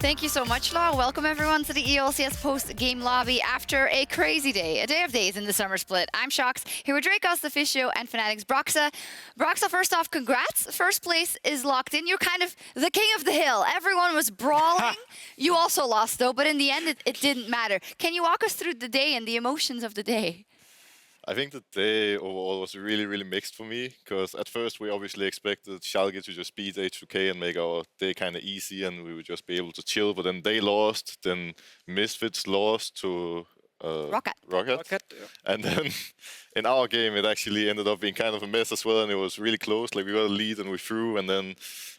Thank you so much, Law. Welcome everyone to the LCS post-game lobby after a crazy day, a day of days in the summer split. I'm Sjokz, here with Drakos, Deficio, and Fnatic's Broxah. Broxah, first off, congrats. First place is locked in. You're kind of the king of the hill. Everyone was brawling. You also lost, though, but in the end, it didn't matter. Can you walk us through the day and the emotions of the day? I think the day overall was really mixed for me, because at first we obviously expected Sjokz to just beat H2K and make our day kind of easy and we would just be able to chill, but then they lost, then Misfits lost to Rocket. Yeah. And then in our game it actually ended up being kind of a mess as well, and it was really close. Like, we got a lead and we threw, and then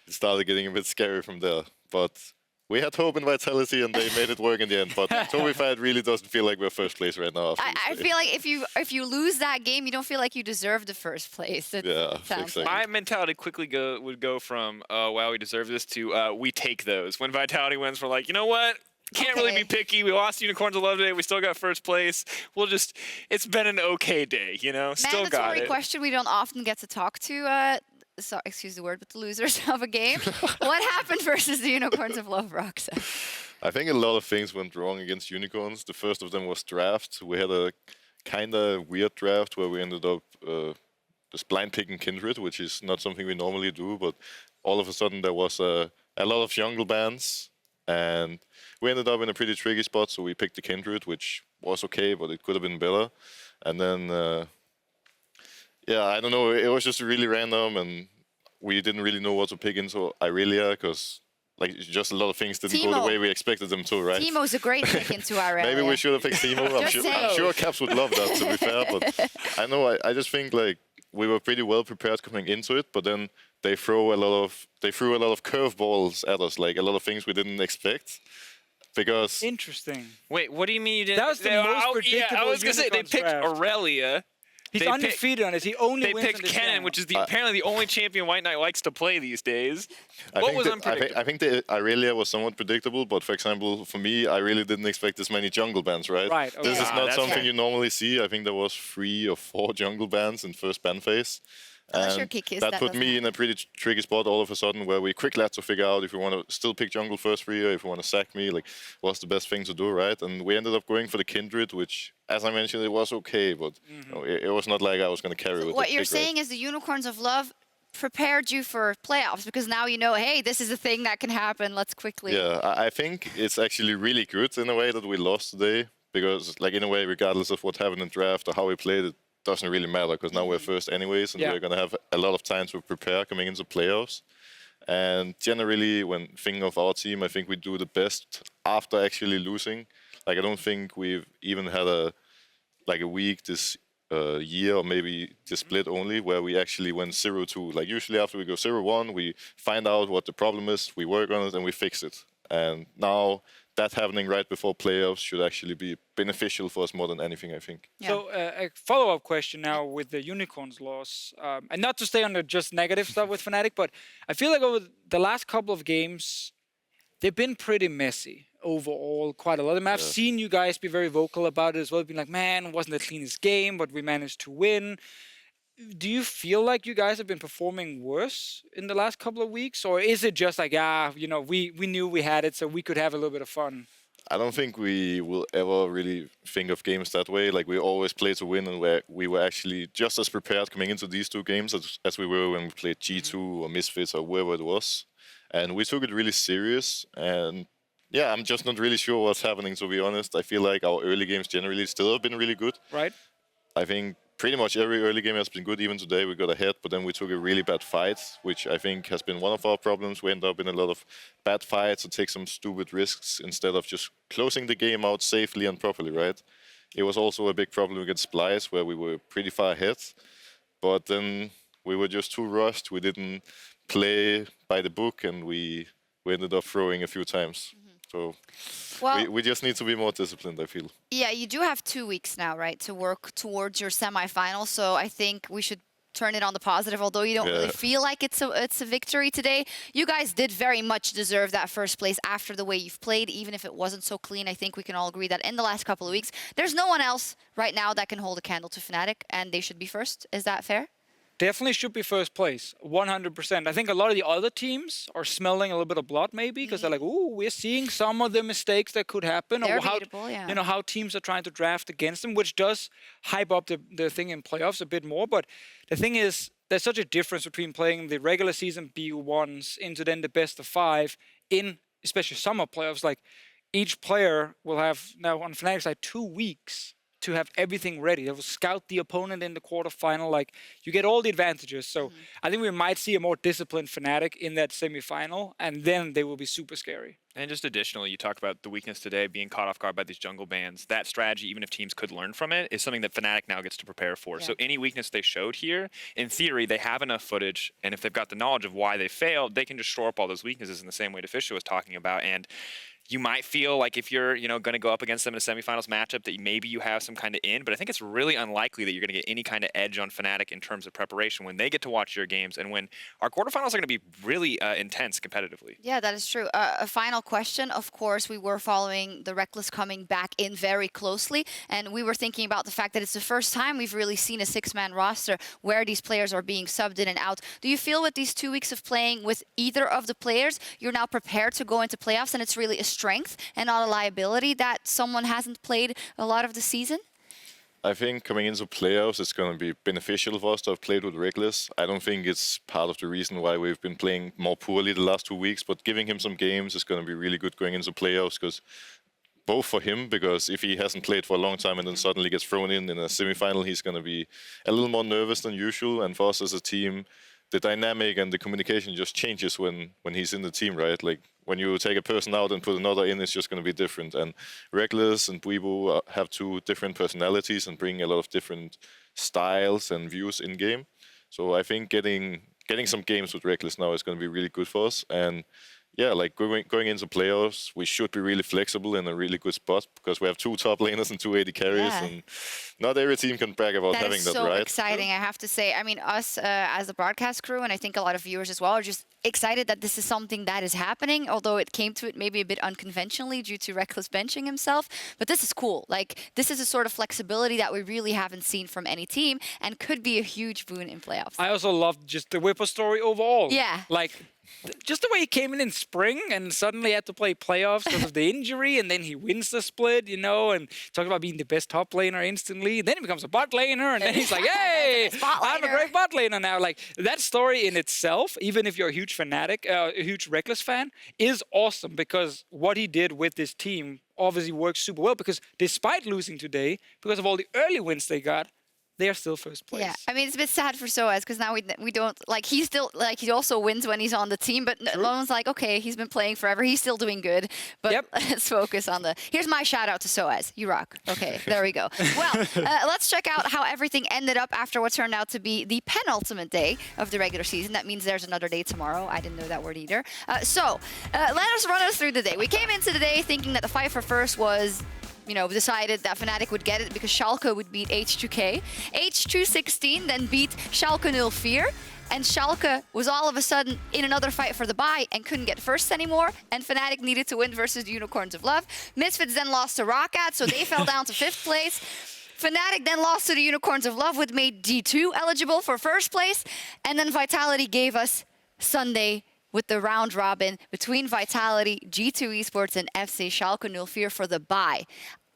it started getting a bit scary from there. But we had hope and vitality, and they made it work in the end. But Tobified really doesn't feel like we're first place right now. I feel like if you lose that game, you don't feel like you deserve the first place. Yeah, exactly. My mentality quickly would go from, wow, we deserve this, to we take those. When Vitality wins, we're like, you know what? Can't really be picky. We lost Unicorns of Love today. We still got first place. It's been an okay day, you know? Still got it. Mandatory question we don't often get to talk to. So, excuse the word, but the losers of a game. What happened versus the Unicorns of Love, Broxah? I think a lot of things went wrong against Unicorns. The first of them was draft. We had a kind of weird draft where we ended up just blind picking Kindred, which is not something we normally do, but all of a sudden there was a lot of jungle bans, and we ended up in a pretty tricky spot, so we picked the Kindred, which was okay, but it could have been better. And then yeah, I don't know, it was just really random, and we didn't really know what to pick into Irelia, because like, just a lot I didn't go the way we expected them to, right? Teemo's a great pick into Irelia. Maybe we should have picked Teemo. I'm sure Caps would love that, to be fair, but I know, I just think like we were pretty well prepared coming into it, but then they threw a lot of curveballs at us, like a lot of things we didn't expect. Because interesting. Wait, what do you mean you didn't? That was the most predictable. Yeah, I was gonna say they picked Aurelia. He's undefeated on it. He only wins. They picked Kennen, which is apparently the only champion White Knight likes to play these days. What was unpredictable? I think the Irelia was somewhat predictable, but for example, for me, I really didn't expect this many jungle bans, right? Right. Okay. This is not something you normally see. I think there was 3 or 4 jungle bans in first ban phase. And that put me in a pretty tricky spot all of a sudden, where we quickly had to figure out if we want to still pick jungle first free, or if we want to sack me, like, what's the best thing to do, right? And we ended up going for the Kindred, which, as I mentioned, it was okay, but you know, it was not like I was going to carry with what you're saying is the Unicorns of Love prepared you for playoffs, because now you know, hey, this is a thing that can happen, let's quickly... Yeah, I think it's actually really good in a way that we lost today, because, like, in a way, regardless of what happened in draft or how we played it, doesn't really matter, because now we're first anyways, and we're going to have a lot of time to prepare coming into playoffs. And generally, when thinking of our team, I think we do the best after actually losing. Like, I don't think we've even had a week this year, or maybe the split only, where we actually went 0-2. Like, usually after we go 0-1, we find out what the problem is, we work on it, and we fix it. And now that happening right before playoffs should actually be beneficial for us more than anything, I think. Yeah. So a follow-up question now with the Unicorns loss, and not to stay on the just negative stuff with Fnatic, but I feel like over the last couple of games, they've been pretty messy overall, quite a lot. I mean, I've seen you guys be very vocal about it as well, being like, man, it wasn't the cleanest game, but we managed to win. Do you feel like you guys have been performing worse in the last couple of weeks? Or is it just like, you know, we knew we had it, so we could have a little bit of fun? I don't think we will ever really think of games that way. Like, we always play to win, and we were actually just as prepared coming into these 2 games as we were when we played G2 or Misfits or wherever it was. And we took it really serious. And yeah, I'm just not really sure what's happening, to be honest. I feel like our early games generally still have been really good. Right. I think pretty much every early game has been good. Even today we got ahead, but then we took a really bad fight, which I think has been one of our problems. We end up in a lot of bad fights and take some stupid risks instead of just closing the game out safely and properly, right? It was also a big problem against Splice, where we were pretty far ahead, but then we were just too rushed. We didn't play by the book, and we ended up throwing a few times. So we just need to be more disciplined, I feel. Yeah, you do have 2 weeks now, right, to work towards your semifinal. So I think we should turn it on the positive, although you don't really feel like it's a victory today. You guys did very much deserve that first place after the way you've played, even if it wasn't so clean. I think we can all agree that in the last couple of weeks, there's no one else right now that can hold a candle to Fnatic, and they should be first. Is that fair? definitely should be first place, 100%. I think a lot of the other teams are smelling a little bit of blood, maybe, because they're like, "Ooh, we're seeing some of the mistakes that could happen, They're or how beatable, yeah. you know how teams are trying to draft against them," which does hype up the thing in playoffs a bit more. But the thing is, there's such a difference between playing the regular season BU1s into then the best of 5 in especially summer playoffs. Like each player will have now on Fnatic side 2 weeks to have everything ready. They will scout the opponent in the quarterfinal. Like you get all the advantages. So I think we might see a more disciplined Fnatic in that semifinal, and then they will be super scary. And just additionally, you talk about the weakness today, being caught off guard by these jungle bans. That strategy, even if teams could learn from it, is something that Fnatic now gets to prepare for. Yeah. So any weakness they showed here, in theory, they have enough footage, and if they've got the knowledge of why they failed, they can just shore up all those weaknesses in the same way Deficio was talking about. And you might feel like if you're, going to go up against them in a semifinals matchup that maybe you have some kind of in, but I think it's really unlikely that you're going to get any kind of edge on Fnatic in terms of preparation when they get to watch your games and when our quarterfinals are going to be really intense competitively. Yeah, that is true. A final question. Of course, we were following the Reckless coming back in very closely, and we were thinking about the fact that it's the first time we've really seen a 6-man roster where these players are being subbed in and out. Do you feel with these 2 weeks of playing with either of the players, you're now prepared to go into playoffs, and it's really a strength and not a liability that someone hasn't played a lot of the season? I think coming into playoffs, it's going to be beneficial for us to have played with Reckless. I don't think it's part of the reason why we've been playing more poorly the last 2 weeks, but giving him some games is going to be really good going into playoffs, because both for him, because if he hasn't played for a long time and then suddenly gets thrown in a semifinal, he's going to be a little more nervous than usual. And for us as a team, the dynamic and the communication just changes when he's in the team, right? Like when you take a person out and put another in, it's just going to be different. And Reckless and Bwibu have 2 different personalities and bring a lot of different styles and views in game. So I think getting some games with Reckless now is going to be really good for us. And yeah, like going into playoffs, we should be really flexible in a really good spot, because we have 2 top laners and 2 AD carries, and not every team can brag about having that, right? That is so exciting, I have to say. I mean, us as the broadcast crew, and I think a lot of viewers as well, are just excited that this is something that is happening, although it came to it maybe a bit unconventionally due to Reckless benching himself. But this is cool. Like, this is a sort of flexibility that we really haven't seen from any team and could be a huge boon in playoffs. I also loved just the Whipper story overall. Yeah. Like, just the way he came in spring and suddenly had to play playoffs because of the injury, and then he wins the split, and talking about being the best top laner instantly. Then he becomes a bot laner, and then he's like, hey, I'm a great bot laner now. Like, that story in itself, even if you're a huge Fnatic, a huge Reckless fan, is awesome, because what he did with this team obviously works super well, because despite losing today, because of all the early wins they got, they are still first place. Yeah, I mean, it's a bit sad for Sjokz, because now we don't, like, he still, like, he also wins when he's on the team, but no one's like, okay, he's been playing forever, he's still doing good, but let's focus on here's my shout out to Sjokz. You rock. Okay, there we go. Well, let's check out how everything ended up after what turned out to be the penultimate day of the regular season. That means there's another day tomorrow. I didn't know that word either. Let us run us through the day. We came into the day thinking that the fight for first was, decided that Fnatic would get it because Schalke would beat H2K. H216 then beat Schalke 04. And Schalke was all of a sudden in another fight for the bye and couldn't get first anymore. And Fnatic needed to win versus the Unicorns of Love. Misfits then lost to Roccat, so they fell down to 5th place. Fnatic then lost to the Unicorns of Love, which made G2 eligible for 1st place. And then Vitality gave us Sunday with the round robin between Vitality, G2 Esports, and FC Schalke 04 for the bye.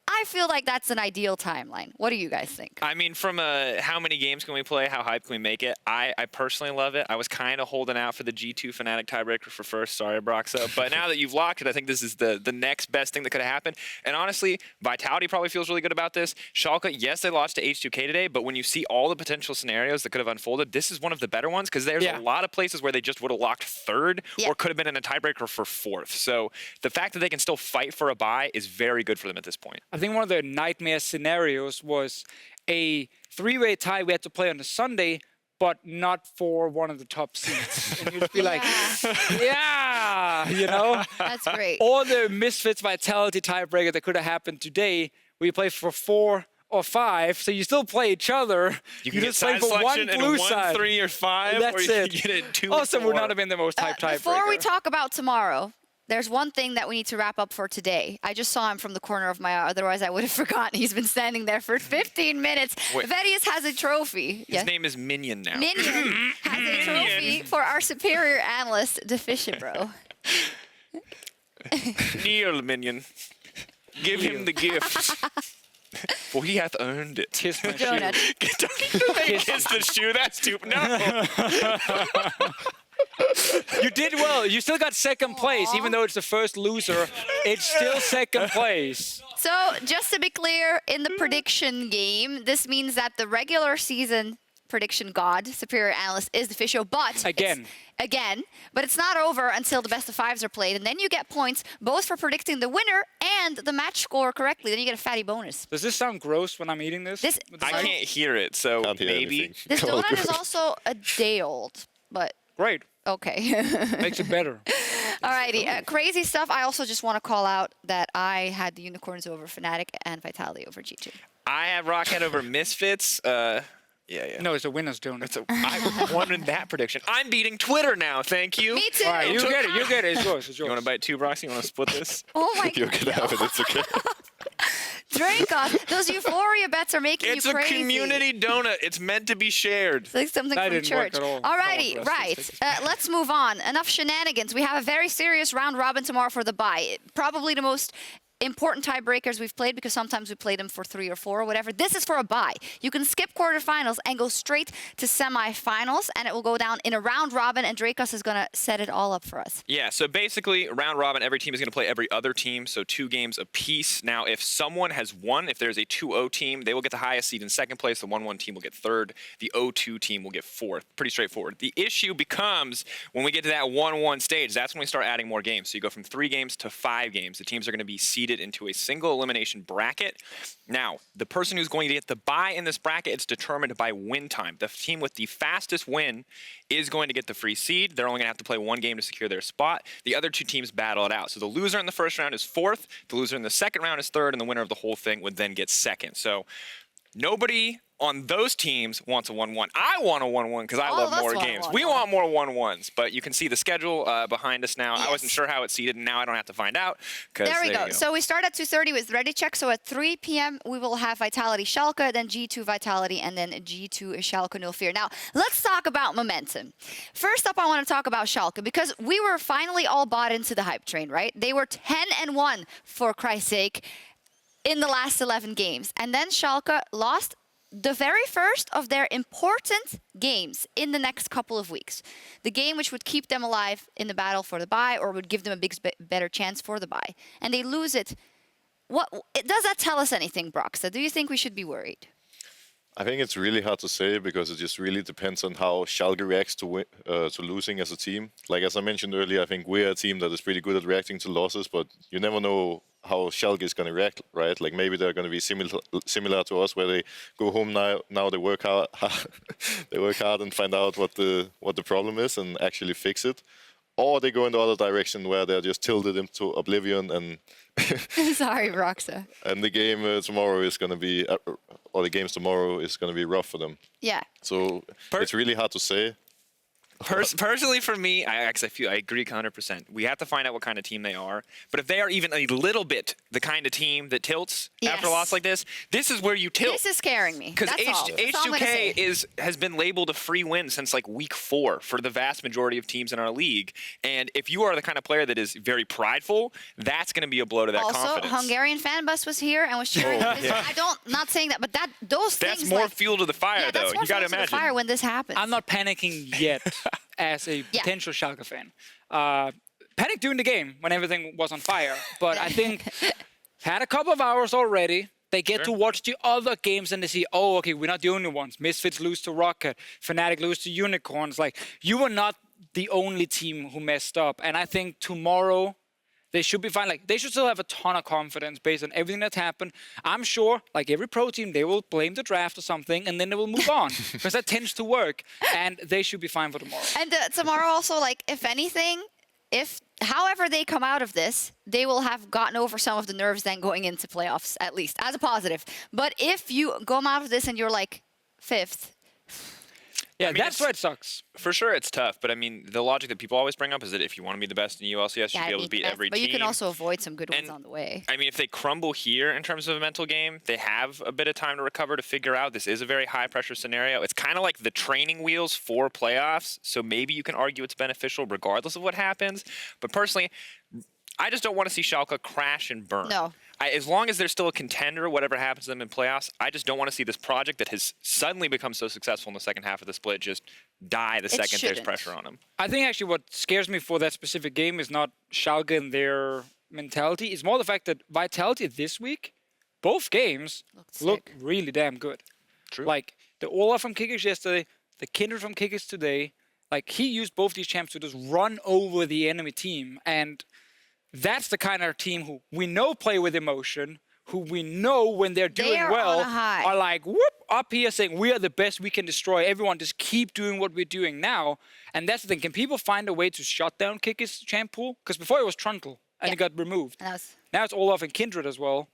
I feel like that's an ideal timeline. What do you guys think? I mean, from how many games can we play, how hype can we make it, I personally love it. I was kind of holding out for the G2 Fnatic tiebreaker for first. Sorry, Broxah. But now that you've locked it, I think this is the next best thing that could have happened. And honestly, Vitality probably feels really good about this. Schalke, yes, they lost to H2K today, but when you see all the potential scenarios that could have unfolded, this is one of the better ones, because there's a lot of places where they just would have locked 3rd or could have been in a tiebreaker for 4th. So the fact that they can still fight for a bye is very good for them at this point. I think one of the nightmare scenarios was a 3-way tie we had to play on a Sunday, but not for one of the top seeds. And you'd be like, That's great. Or the Misfits Vitality tiebreaker that could have happened today, where you play for 4 or 5, so you still play each other. You can just get play for one blue side. 3 or 5, That's or you it. can get it 2 also or 4. would not have been the most hyped tiebreaker. Before we talk about tomorrow, there's one thing that we need to wrap up for today. I just saw him from the corner of my eye. Otherwise, I would have forgotten. He's been standing there for 15 minutes. Wait. Verius has a trophy. His name is Minion now. Minion has a trophy for our superior analyst, Deficio, bro. Kneel, Minion. Give him the gift. For he hath earned it. Kiss my shoe. Donut. Kiss the shoe. That's stupid. No. You did well. You still got second place, even though it's the first loser. It's still second place. So, just to be clear, in the prediction game, this means that the regular season prediction god, superior analyst, is Deficio, but but it's not over until the best of fives are played, and then you get points both for predicting the winner and the match score correctly. Then you get a fatty bonus. Does this sound gross when I'm eating this? I can't hear it, so Can't hear maybe. anything. This donut is also a day old, but Great. okay. Makes it better. Alrighty, crazy stuff. I also just want to call out that I had the Unicorns over Fnatic and Vitality over G2. I have Rockhead over Misfits. Yeah. No, it's a winner's donut. I won in that prediction. I'm beating Twitter now. Thank you. Me too. All right, you get it. You get it. It's yours. It's yours. You want to bite two, Broxah? You want to split this? Oh my You're gonna have it. It's okay. Drakos, those Euphoria bets are making It's you a crazy. community donut. It's meant to be shared. It's like something That from didn't work church. at all. Alrighty, Oh, right. Let's move on. Enough shenanigans. We have a very serious round robin tomorrow for the bye. Probably the most important tiebreakers we've played, because sometimes we play them for 3 or 4 or whatever. This is for a bye. You can skip quarterfinals and go straight to semifinals, and it will go down in a round robin, and Drakos is going to set it all up for us. Yeah, so basically, round robin, every team is going to play every other team, so 2 games apiece. Now, if someone has won, if there's a 2-0 team, they will get the highest seed in second place. The 1-1 team will get third. The 0-2 team will get fourth. Pretty straightforward. The issue becomes when we get to that 1-1 stage, that's when we start adding more games. So you go from 3 games to 5 games. The teams are going to be seeded into a single elimination bracket. Now, the person who's going to get the bye in this bracket, it's determined by win time. The team with the fastest win is going to get the free seed. They're only going to have to play 1 game to secure their spot. The other 2 teams battle it out. So the loser in the first round is 4th, the loser in the second round is 3rd, and the winner of the whole thing would then get 2nd. So nobody on those teams wants a 1-1. I want a 1-1 because I love more games. We want more 1-1s, but you can see the schedule behind us now. Yes. I wasn't sure how it's seated, and now I don't have to find out. There we you go. So we start at 2:30 with Ready Check. So at 3 p.m. we will have Vitality Schalke, then G2 Vitality, and then G2 Schalke No Fear. Now, let's talk about momentum. First up, I want to talk about Schalke, because we were finally all bought into the hype train, right? They were 10-1, for Christ's sake, in the last 11 games. And then Schalke lost the very first of their important games in the next couple of weeks. The game which would keep them alive in the battle for the bye, or would give them a better chance for the bye. And they lose it. Does that tell us anything, Broxah? Do you think we should be worried? I think it's really hard to say, because it just really depends on how Schalke reacts to losing as a team. Like, as I mentioned earlier, I think we're a team that is pretty good at reacting to losses, but you never know how Schalke is going to react, right? Like, maybe they're going to be similar to us, where they go home now they work hard, they work hard and find out what the problem is and actually fix it. Or they go in the other direction, where they're just tilted into oblivion, and Sorry, Broxah. and the game tomorrow is going to be, or the games tomorrow is going to be rough for them. Yeah. So it's really hard to say. Personally, for me, I agree 100%. We have to find out what kind of team they are. But if they are even a little bit the kind of team that tilts after a loss like this is where you tilt. This is scaring me. Because H2K has been labeled a free win since like week 4 for the vast majority of teams in our league. And if you are the kind of player that is very prideful, that's going to be a blow to that confidence. Also, Hungarian fan bus was here and was cheering. Not saying that, but those things. That's more fuel to the fire, that's though. more You got to fuel to the imagine. fire when this happens. I'm not panicking yet as a potential Schalke fan. Panicked during the game when everything was on fire. But I think had a couple of hours already. They get to watch the other games and they see, oh, okay, we're not the only ones. Misfits lose to Rocket. Fnatic lose to Unicorns. Like, you were not the only team who messed up. And I think tomorrow they should be fine. Like, they should still have a ton of confidence based on everything that's happened. I'm sure, like every pro team, they will blame the draft or something, and then they will move on, because that tends to work. And they should be fine for tomorrow. And tomorrow also, like, if anything, however they come out of this, they will have gotten over some of the nerves then going into playoffs, at least, as a positive. But if you come out of this and you're like 5th, Yeah, I mean, that's why it sucks. For sure, it's tough. But I mean, the logic that people always bring up is that if you want to be the best in ULCS, you should be able to beat every but team. you can also avoid some good ones And, on the way. I mean, if they crumble here in terms of a mental game, they have a bit of time to recover to figure out this is a very high-pressure scenario. It's kind of like the training wheels for playoffs, so maybe you can argue it's beneficial regardless of what happens. But personally, I just don't want to see Schalke crash and burn. No. As long as they're still a contender, whatever happens to them in playoffs, I just don't want to see this project that has suddenly become so successful in the second half of the split just die the second there's pressure on them. I think actually what scares me for that specific game is not Schalke and their mentality. It's more the fact that Vitality this week, both games, look really damn good. True. Like the Olaf from Kickers yesterday, the Kindred from Kickers today. Like he used both these champs to just run over the enemy team, and that's the kind of team who we know play with emotion, who we know when they're doing well are like whoop up here saying we are the best, we can destroy everyone, just keep doing what we're doing now. And that's the thing. Can people find a way to shut down Kickers champ pool? Because before it was Trundle and it got removed. Now it's Olaf and Kindred as well.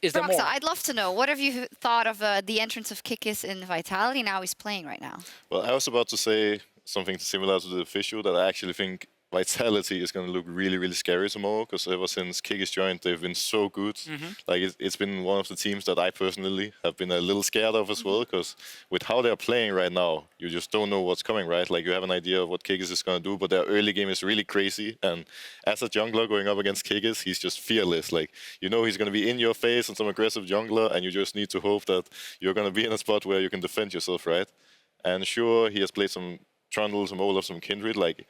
Is there more? Broxah, I'd love to know, what have you thought of the entrance of Kickers in Vitality? Now he's playing right now. Well, I was about to say something similar to the Deficio, that I actually think Vitality is going to look really, really scary tomorrow, because ever since Kickers joined, they've been so good. Like it's been one of the teams that I personally have been a little scared of as well, because with how they're playing right now, you just don't know what's coming, right? Like you have an idea of what Kickers is going to do, but their early game is really crazy. And as a jungler going up against Kickers, he's just fearless. Like you know he's going to be in your face on some aggressive jungler, and you just need to hope that you're going to be in a spot where you can defend yourself, right? And sure, he has played some Trundle, some Olaf, some Kindred. Like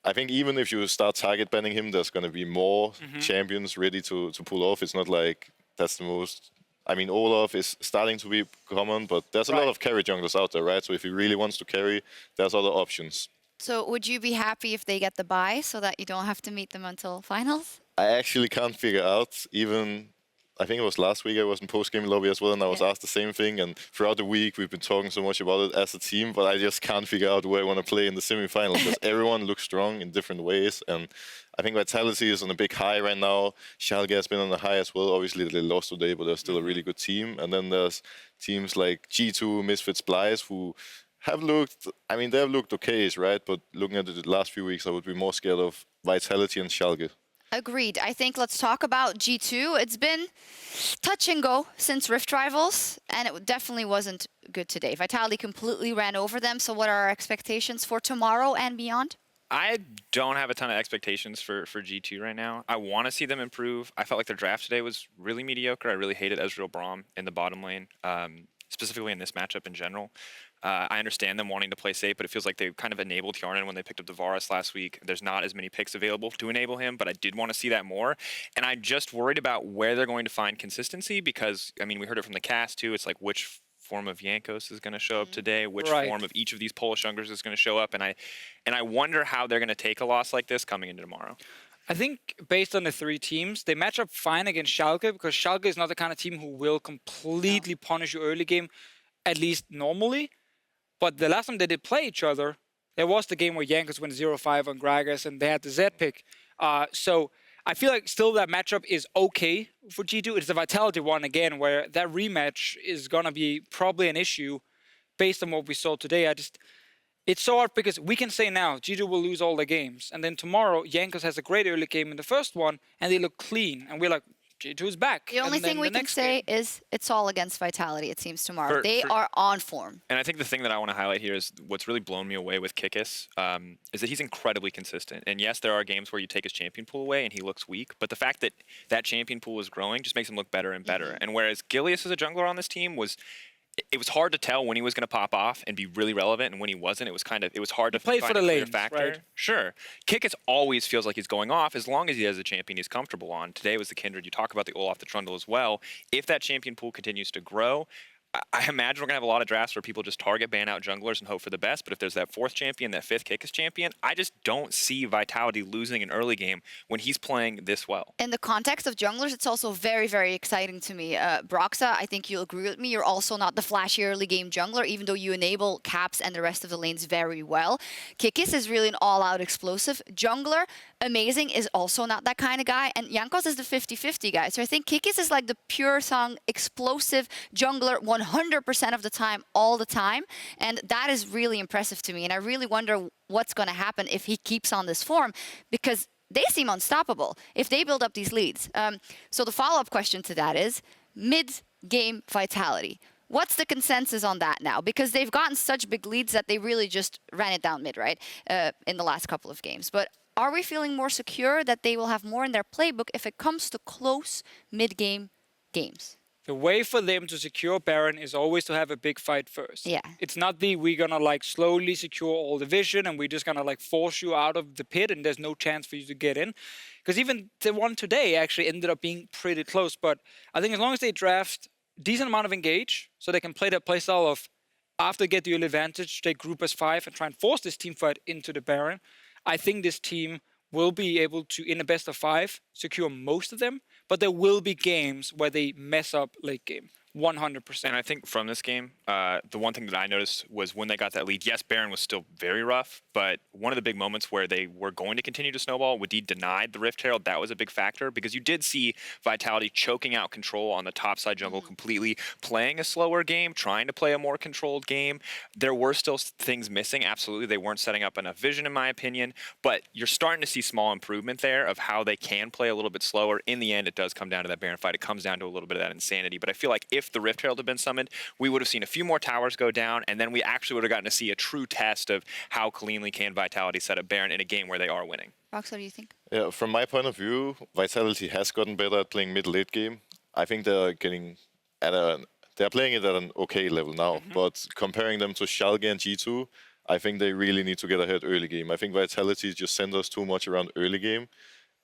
I think even if you start target banning him, there's going to be more champions ready to pull off. It's not like that's the most... I mean, Olaf is starting to be common, but there's a lot of carry junglers out there, right? So if he really wants to carry, there's other options. So would you be happy if they get the bye so that you don't have to meet them until finals? I actually can't figure out, even... I think it was last week I was in post-game lobby as well, and I was asked the same thing. And throughout the week, we've been talking so much about it as a team, but I just can't figure out where I want to play in the semifinals, because everyone looks strong in different ways. And I think Vitality is on a big high right now. Schalke has been on a high as well. Obviously, they lost today, but they're still a really good team. And then there's teams like G2, Misfits, who have looked... I mean, they've looked okay, right? But looking at the last few weeks, I would be more scared of Vitality and Schalke. Agreed. I think let's talk about G2. It's been touch and go since Rift Rivals, and it definitely wasn't good today. Vitality completely ran over them. So what are our expectations for tomorrow and beyond? I don't have a ton of expectations for G2 right now. I want to see them improve. I felt like their draft today was really mediocre. I really hated Ezreal Braum in the bottom lane, specifically in this matchup in general. I understand them wanting to play safe, but it feels like they kind of enabled Hjarnan when they picked up Davaris last week. There's not as many picks available to enable him, but I did want to see that more. And I'm just worried about where they're going to find consistency, because, I mean, we heard it from the cast too. It's like which form of Jankos is going to show up today, which form of each of these Polish junglers is going to show up. And I wonder how they're going to take a loss like this coming into tomorrow. I think based on the three teams, they match up fine against Schalke, because Schalke is not the kind of team who will completely punish you early game, at least normally. But the last time they did play each other, there was the game where Jankos went 0-5 on Gragas and they had the Z pick. So I feel like still that matchup is okay for G2. It's the Vitality one again, where that rematch is going to be probably an issue based on what we saw today. It's so hard, because we can say now G2 will lose all the games, and then tomorrow Jankos has a great early game in the first one and they look clean, and we're like, G2 is back. The only thing we can say is it's all against Vitality, it seems, tomorrow. They are on form. And I think the thing that I want to highlight here is what's really blown me away with Kickers is that he's incredibly consistent. And yes, there are games where you take his champion pool away and he looks weak, but the fact that that champion pool is growing just makes him look better and better. And whereas Gilius as a jungler on this team it was hard to tell when he was going to pop off and be really relevant, and when he wasn't, it was hard to play find for the a clear lanes, factor. right? Sure. Kickers always feels like he's going off as long as he has a champion he's comfortable on. Today was the Kindred. You talk about the Olaf, the Trundle as well. If that champion pool continues to grow, I imagine we're going to have a lot of drafts where people just target ban out junglers and hope for the best. But if there's that fourth champion, that fifth Kickers champion, I just don't see Vitality losing an early game when he's playing this well. In the context of junglers, it's also very, very exciting to me. Broxah, I think you'll agree with me. You're also not the flashy early game jungler, even though you enable Caps and the rest of the lanes very well. Kikis is really an all-out explosive. Jungler, amazing, is also not that kind of guy. And Jankos is the 50-50 guy. So I think Kikis is like the pure song explosive jungler 100%. 100% of the time, all the time. And that is really impressive to me. And I really wonder what's going to happen if he keeps on this form, because they seem unstoppable if they build up these leads. So the follow-up question to that is mid-game vitality. What's the consensus on that now? Because they've gotten such big leads that they really just ran it down mid, right, in the last couple of games. But are we feeling more secure that they will have more in their playbook if it comes to close mid-game games? The way for them to secure Baron is always to have a big fight first. Yeah. It's not we're gonna like slowly secure all the vision and we're just gonna like force you out of the pit and there's no chance for you to get in. Because even the one today actually ended up being pretty close. But I think as long as they draft decent amount of engage, so they can play that playstyle of after get the early advantage, they group as 5 and try and force this team fight into the Baron. I think this team will be able to, in a best of 5, secure most of them, but there will be games where they mess up late game. 100%. And I think from this game, the one thing that I noticed was when they got that lead, yes, Baron was still very rough, but one of the big moments where they were going to continue to snowball, Wadid denied the Rift Herald. That was a big factor because you did see Vitality choking out control on the top side jungle completely, playing a slower game, trying to play a more controlled game. There were still things missing, absolutely. They weren't setting up enough vision, in my opinion, but you're starting to see small improvement there of how they can play a little bit slower. In the end, it does come down to that Baron fight. It comes down to a little bit of that insanity, but I feel like if the Rift Herald had been summoned, we would have seen a few more towers go down, and then we actually would have gotten to see a true test of how cleanly can Vitality set up Baron in a game where they are winning. Broxah, what do you think? Yeah, from my point of view, Vitality has gotten better at playing mid-late game. I think they're getting they're playing it at an okay level now, but comparing them to Sjokz and G2, I think they really need to get ahead early game. I think Vitality just send us too much around early game,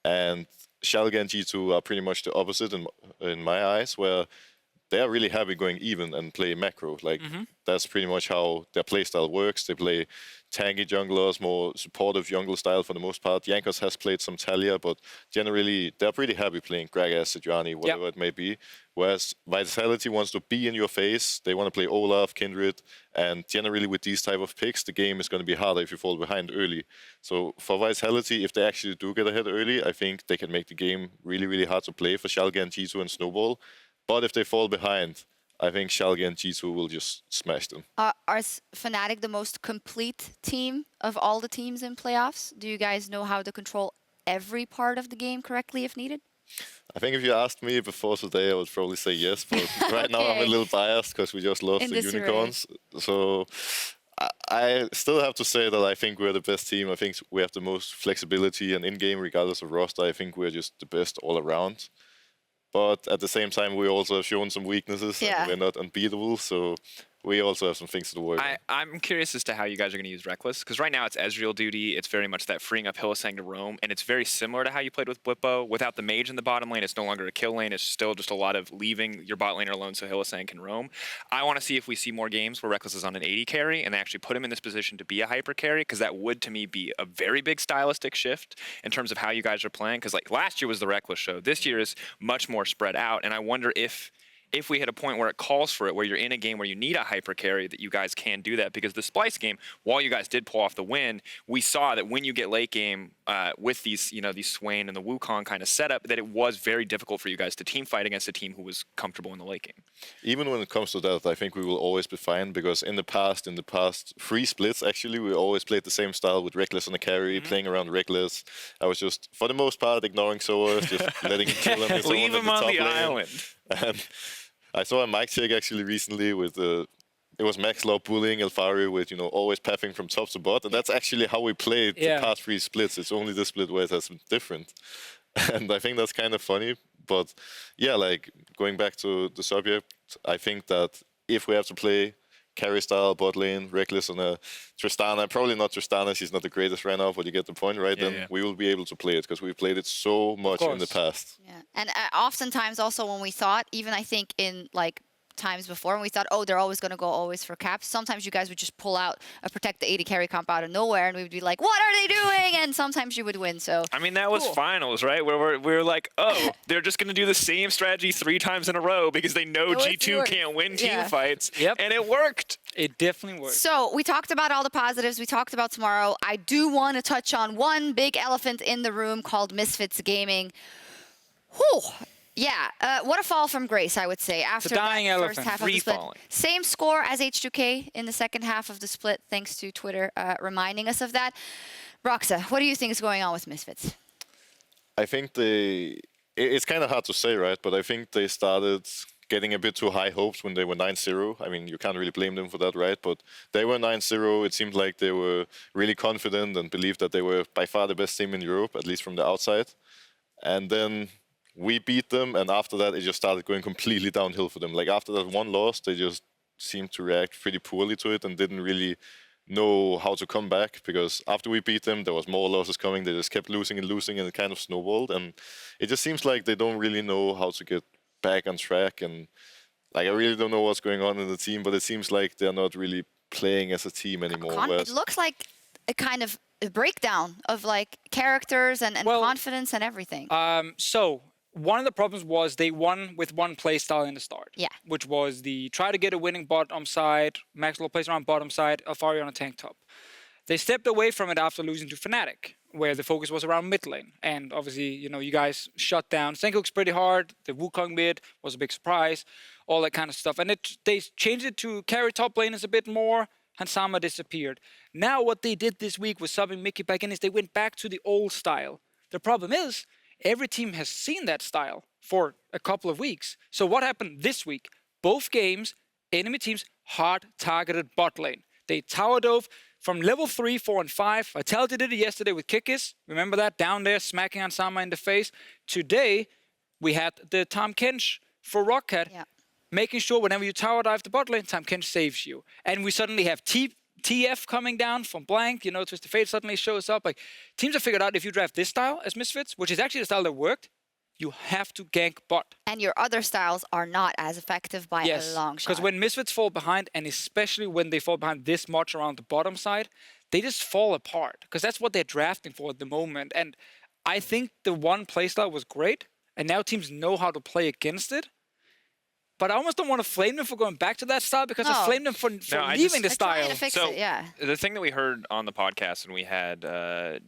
and Sjokz and G2 are pretty much the opposite in my eyes, where they are really happy going even and play macro. Like, that's pretty much how their playstyle works. They play tanky junglers, more supportive jungle style for the most part. Jankos has played some Talia, but generally they're pretty happy playing Gragas, Sejuani, whatever it may be. Whereas Vitality wants to be in your face. They want to play Olaf, Kindred, and generally with these type of picks, the game is going to be harder if you fall behind early. So for Vitality, if they actually do get ahead early, I think they can make the game really, really hard to play for Sjokz and G2 and Snowball. But if they fall behind, I think Sjokz and G2 will just smash them. Are Fnatic the most complete team of all the teams in playoffs? Do you guys know how to control every part of the game correctly if needed? I think if you asked me before today, I would probably say yes. But right now I'm a little biased because we just lost the Unicorns. So I still have to say that I think we're the best team. I think we have the most flexibility and in-game, regardless of roster. I think we're just the best all around. But at the same time, we also have shown some weaknesses. Yeah. And we're not unbeatable, so we also have some things to work on. I'm curious as to how you guys are going to use Reckless, because right now it's Ezreal duty. It's very much that freeing up Hylissang to roam, and it's very similar to how you played with Blippo. Without the mage in the bottom lane, it's no longer a kill lane. It's still just a lot of leaving your bot laner alone so Hylissang can roam. I want to see if we see more games where Reckless is on an 80 carry, and they actually put him in this position to be a hyper carry, because that would, to me, be a very big stylistic shift in terms of how you guys are playing. Because like last year was the Reckless show. This year is much more spread out, and I wonder if we hit a point where it calls for it, where you're in a game where you need a hyper carry, that you guys can do that. Because the Splice game, while you guys did pull off the win, we saw that when you get late game with these, these Swain and the Wukong kind of setup, that it was very difficult for you guys to team fight against a team who was comfortable in the late game. Even when it comes to that, I think we will always be fine, because in the past 3 splits, actually, we always played the same style with Reckless on the carry, playing around Reckless. I was just, for the most part, ignoring Soas, just letting him kill him. Leave him on the island. And I saw a mic check actually recently with it was Maxlaw bullying Alfari with, always pathing from top to bot. And that's actually how we played the past 3 splits. It's only this split where it has been different. And I think that's kind of funny. But yeah, like going back to the subject, I think that if we have to play carry style, bot lane, Reckless on a Tristana, probably not Tristana, she's not the greatest right now, but you get the point, right? Then we will be able to play it, because we've played it so much in the past. Yeah, and oftentimes also when we thought, even I think in like times before, when we thought, oh, they're always going to go always for caps, sometimes you guys would just pull out a protect the 80 carry comp out of nowhere, and we would be like, what are they doing? And sometimes you would win. So I mean, that was finals, right? Where we were like, oh, they're just going to do the same strategy 3 times in a row because they know G2 can't win team fights. And it worked. It definitely worked. So we talked about all the positives. We talked about tomorrow. I do want to touch on one big elephant in the room called Misfits Gaming. Whew. Yeah, what a fall from grace, I would say. After dying that elephant. first half of Free the split. falling. Same score as H2K in the second half of the split, thanks to Twitter reminding us of that. Broxah, what do you think is going on with Misfits? I think it's kind of hard to say, right? But I think they started getting a bit too high hopes when they were 9-0. I mean, you can't really blame them for that, right? But they were 9-0. It seemed like they were really confident and believed that they were by far the best team in Europe, at least from the outside. And then we beat them, and after that, it just started going completely downhill for them. Like, after that one loss, they just seemed to react pretty poorly to it and didn't really know how to come back, because after we beat them, there was more losses coming. They just kept losing, and it kind of snowballed. And it just seems like they don't really know how to get back on track. And like, I really don't know what's going on in the team, but it seems like they're not really playing as a team anymore. It looks like a kind of a breakdown of like characters and confidence and everything. So one of the problems was they won with one play style in the start. Yeah. Which was the try to get a winning bottom side, Maxwell plays around bottom side, Alfari on a tank top. They stepped away from it after losing to Fnatic, where the focus was around mid lane. And obviously, you know, you guys shut down Sjokz pretty hard. The Wukong mid was a big surprise, all that kind of stuff. And they changed it to carry top laners a bit more. Hansama disappeared. Now what they did this week was subbing Mickey back in is they went back to the old style. The problem is, every team has seen that style for a couple of weeks. So what happened this week? Both games, enemy teams hard-targeted bot lane. They tower dove from level 3, 4, and 5. Vitality did it yesterday with Kikis. Remember that? Down there, smacking Hansama in the face. Today, we had the Tahm Kench for Rockcat, making sure whenever you tower dive the bot lane, Tahm Kench saves you. And we suddenly have TF coming down from blank, you know, Twisted Fate suddenly shows up. Like, teams have figured out if you draft this style as Misfits, which is actually the style that worked, you have to gank bot. And your other styles are not as effective by a long shot. Because when Misfits fall behind, and especially when they fall behind this much around the bottom side, they just fall apart. Because that's what they're drafting for at the moment. And I think the one playstyle was great, and now teams know how to play against it. But I almost don't want to flame them for going back to that style, because I flame them for leaving the style. The thing that we heard on the podcast when we had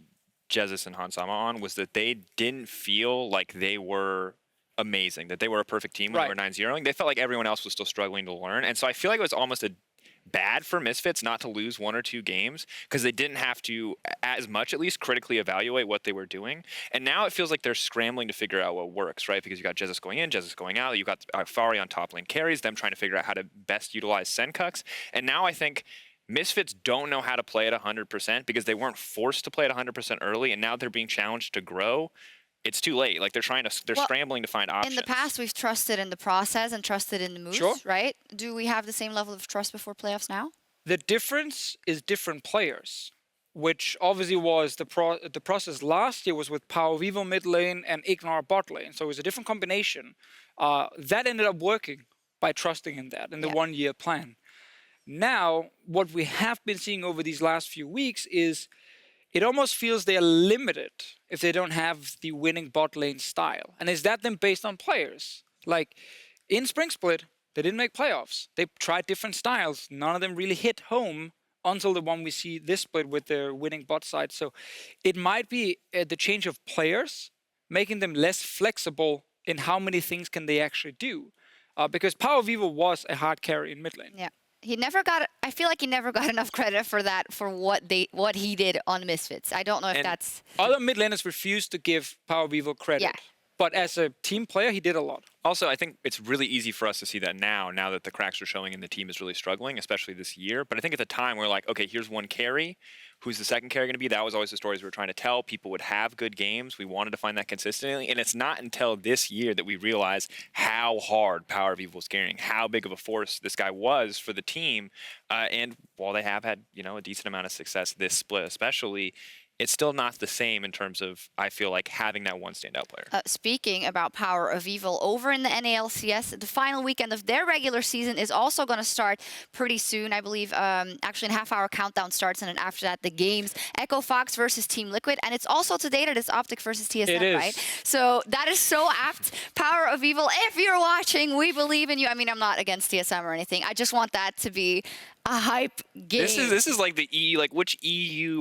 Jesus and Hansama on was that they didn't feel like they were amazing, that they were a perfect team when they were 9-0ing. They felt like everyone else was still struggling to learn. And so I feel like it was almost bad for Misfits not to lose 1 or 2 games, because they didn't have to, as much at least, critically evaluate what they were doing. And now it feels like they're scrambling to figure out what works, right? Because you got Jesus going in, Jesus going out, you got Alfari on top lane carries, them trying to figure out how to best utilize Sjokz. And now I think Misfits don't know how to play at 100% because they weren't forced to play at 100% early, and now they're being challenged to grow. It's too late. Like, they're scrambling to find options. In the past, we've trusted in the process and trusted in the moves, right? Do we have the same level of trust before playoffs now? The difference is different players, which obviously was the process last year was with Power Vivo mid lane and Ignore bot lane. So it was a different combination. That ended up working by trusting in that, in the 1-year plan. Now, what we have been seeing over these last few weeks is it almost feels they are limited if they don't have the winning bot lane style. And is that then based on players? Like, in Spring Split, they didn't make playoffs. They tried different styles. None of them really hit home until the one we see this split with their winning bot side. So it might be the change of players, making them less flexible in how many things can they actually do. Because Power Vivo was a hard carry in mid lane. Yeah. I feel like he never got enough credit for that, for what he did on Misfits. I don't know if that's... Other mid laners refused to give Power Vivo credit. Yeah. But as a team player, he did a lot. Also, I think it's really easy for us to see that now that the cracks are showing and the team is really struggling, especially this year. But I think at the time, we're like, okay, here's one carry. Who's the second carry going to be? That was always the stories we were trying to tell. People would have good games. We wanted to find that consistently. And it's not until this year that we realized how hard Power Vivo was carrying, how big of a force this guy was for the team. And while they have had, a decent amount of success this split especially, it's still not the same in terms of, I feel like, having that one standout player. Speaking about Power of Evil, over in the LCS, the final weekend of their regular season is also going to start pretty soon. I believe actually in half-hour countdown starts, and then after that, the games. Echo Fox versus Team Liquid, and it's also today that it's Optic versus TSM, right? So that is so apt. Power of Evil, if you're watching, we believe in you. I mean, I'm not against TSM or anything. I just want that to be a hype game. This is like the which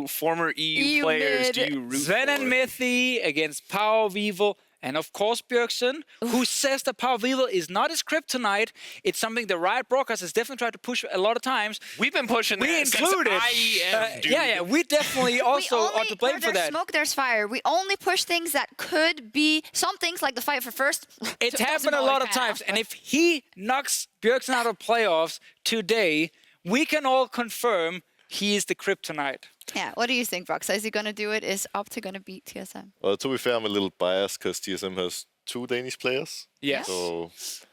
former EU players do you root Sven for? and Mythy against Power of Evil And of course, Bjergsen, who says that Power of Evil is not his kryptonite. It's something the Riot broadcast has definitely tried to push a lot of times. We've been pushing that included. since IEM, dude. Yeah, we definitely also ought to blame for Where there's that. smoke, there's fire. We only push things that could be some things like the fight for first. It's happened a lot of times. And if he knocks Bjergsen out of playoffs today, we can all confirm he is the kryptonite. Yeah, what do you think, Broxah? Is he going to do it? Is Opti going to beat TSM? Well, to be fair, I'm a little biased because TSM has 2 Danish players. Yes. So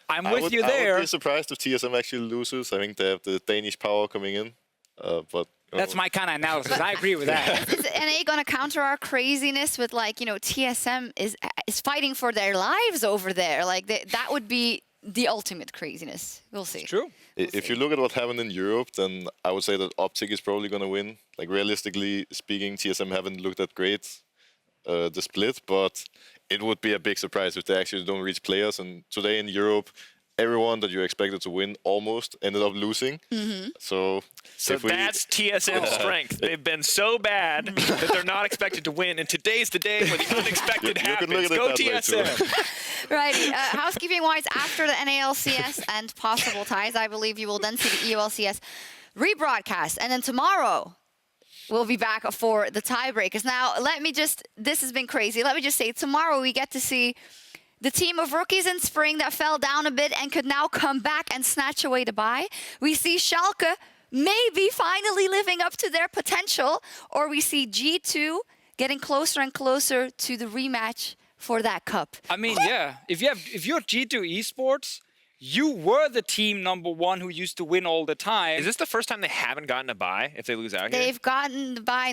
I'm I with would, you I there. would be surprised if TSM actually loses. I think they have the Danish power coming in. But That's my kind of analysis. I agree with that. Is NA going to counter our craziness with, like, you know, TSM is fighting for their lives over there? Like, that would be the ultimate craziness. We'll see. True. If you look at what happened in Europe, then I would say that Optic is probably going to win. Like, realistically speaking, TSM haven't looked that great, the split, but it would be a big surprise if they actually don't reach players. And today in Europe, everyone that you expected to win almost ended up losing. So that's TSM's strength. They've been so bad that they're not expected to win. And today's the day where the unexpected You could happens. look at Go it that way, too. TSM. Righty. Housekeeping-wise, after the NALCS and possible ties, I believe you will then see the EOLCS rebroadcast. And then tomorrow, we'll be back for the tiebreakers. Now, this has been crazy. Let me just say, tomorrow we get to see the team of rookies in spring that fell down a bit and could now come back and snatch away the bye. We see Schalke maybe finally living up to their potential, or we see G2 getting closer and closer to the rematch for that cup. I mean, yeah. If you're G2 Esports, you were the team #1 who used to win all the time. Is this the first time they haven't gotten a bye if they lose out here? They've gotten the bye,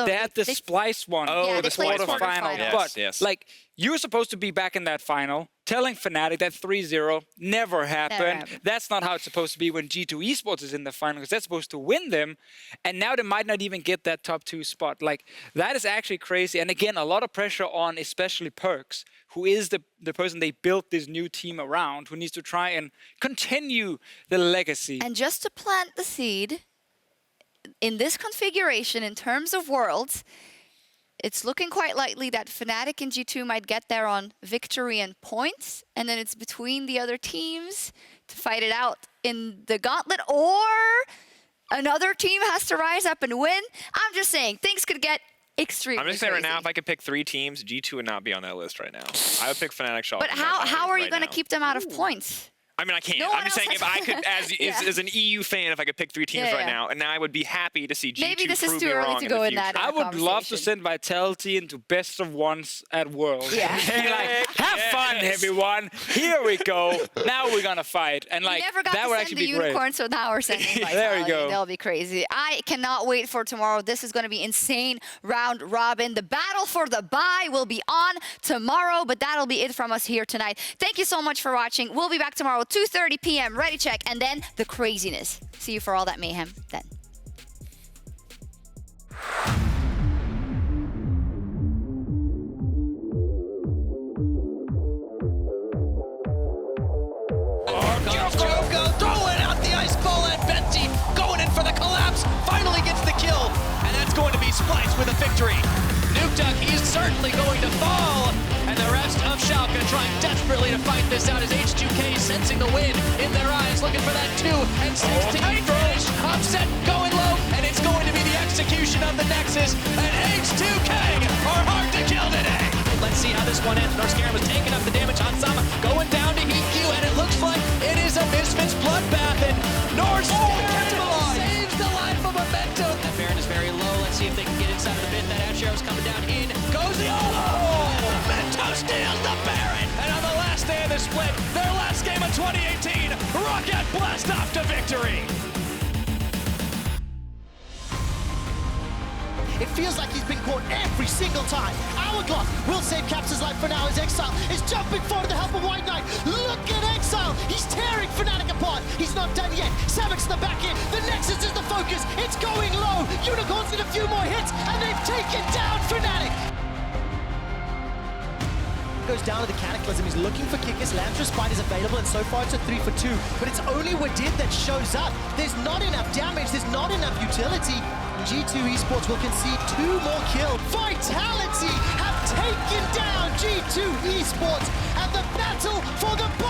They had the Splice one. Oh, Yeah, the they played Splice one. quarterfinal. Yes, But, yes. like, you were supposed to be back in that final, telling Fnatic that 3-0 never happened. happened. That's not how it's supposed to be when G2 Esports is in the final, because they're supposed to win them. And now they might not even get that top 2 spot. Like, that is actually crazy. And again, a lot of pressure on especially Perks, who is the person they built this new team around, who needs to try and continue the legacy. And just to plant the seed, in this configuration, in terms of worlds, it's looking quite likely that Fnatic and G2 might get there on victory and points, and then it's between the other teams to fight it out in the gauntlet, or another team has to rise up and win. I'm just saying, things could get extremely I'm just saying right now, crazy. if I could pick 3 teams, G2 would not be on that list right now. I would pick Fnatic, Schalke. But how are you going to keep them out of points? I mean, I can't. No I'm one just saying, else if has- I could, as an EU fan, if I could pick 3 teams Yeah, right yeah. now, and now I would be happy to see G2 Maybe this is prove too me early wrong to in go the in that. future. I would love to conversation. send Vitality into best of ones at Worlds. Yeah. And like, have fun, everyone. Here we go. Now we're gonna fight. And like, We never got that to would send actually the be great. unicorn, so now we're sending Vitality. There we go. That'll be crazy. I cannot wait for tomorrow. This is going to be insane round robin. The battle for the bye will be on tomorrow, but that'll be it from us here tonight. Thank you so much for watching. We'll be back tomorrow, 2:30 p.m. Ready check, and then the craziness. See you for all that mayhem then. Joko throwing out the ice ball, and Betsy going in for the collapse, finally gets the kill, and that's going to be Splice with a victory. Nukeduck, he's certainly going to fall, and the rest of Schalke trying desperately to fight this out as H2K sensing the win in their eyes, looking for that 2 and 16 finish. Upset going low, and it's going to be the execution of the Nexus, and H2K are hard to kill today. Let's see how this one ends. Norscarum was taking up the damage on Sama, going down to EQ, and it looks like it is a Misfits bloodbath, and Norscarum saves the life of Memento. That Baron is very low. Let's see if they can get inside of the pit. That Ash Arrow's coming down in. Goes the Memento steals the Baron. And on the last day of the split, their last game of 2018, Rocket blast off to victory. It feels like he's been caught every single time. Hourglass will save Caps' life for now as Exile is jumping forward to the help of White Knight. Look at Exile. He's tearing Fnatic apart. He's not done yet. Savic's the back end. The Nexus is the focus. It's going low. Unicorns need a few more hits, and they've taken down Fnatic. Goes down to the Cataclysm. He's looking for Kickus. Lamb's Spite is available, and so far it's a 3 for 2. But it's only Wadid that shows up. There's not enough damage. There's not enough utility. G2 Esports will concede 2 more kills. Vitality have taken down G2 to Esports and the battle for the